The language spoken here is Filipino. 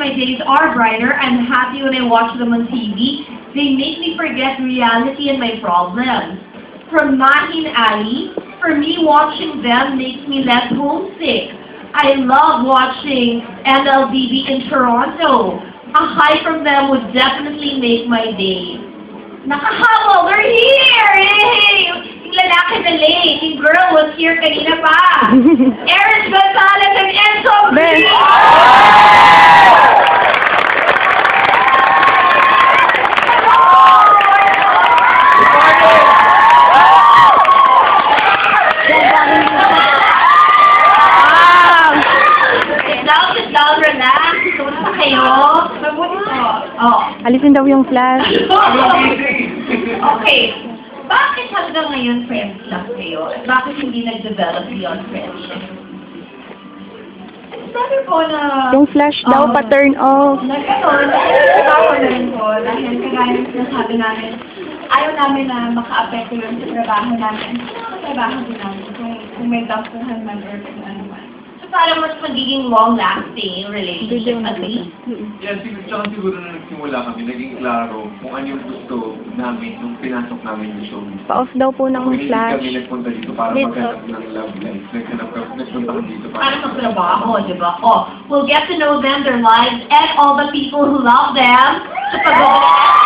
my days are brighter. I'm happy when I watch them on TV. They make me forget reality and my problems. From Mahin Ali, for me, watching them makes me less homesick. I love watching MLBB in Toronto. A hi from them would definitely make my day. Nakahawa! We're here! Yay! Yung lalaki na late. Yung girl was here kanina pa. Erin Gonzalez and Enzo Green! Sit down, relax. Kumusta kayo? Mabuti po. Oh. Alisin daw yung flash. Okay. Bakit hanggang ngayon friends lang kayo? At bakit hindi nag-develop beyond friendship? It's better po na... Yung flash daw pa-turn off. Nagkatawa na rin po. Dahil kagaya ng sinasabi namin, ayaw namin na maka-apekto yun sa trabaho namin. Sa trabaho din namin. Kung may tampuhan man or kung ano man. Parang mas magiging long-lasting relationship at least. Yeah, siguro na nagsimula kami, naging klaro kung ano yung gusto namin nung pinasok namin yung show. Pa-off daw po ng Hindi flash. kami nagpunta dito para maghanap ng love life. Nagpunta kami dito para magtrabaho, di ba? Oh, we'll get to know them, their lives, and all the people who love them. Sa pag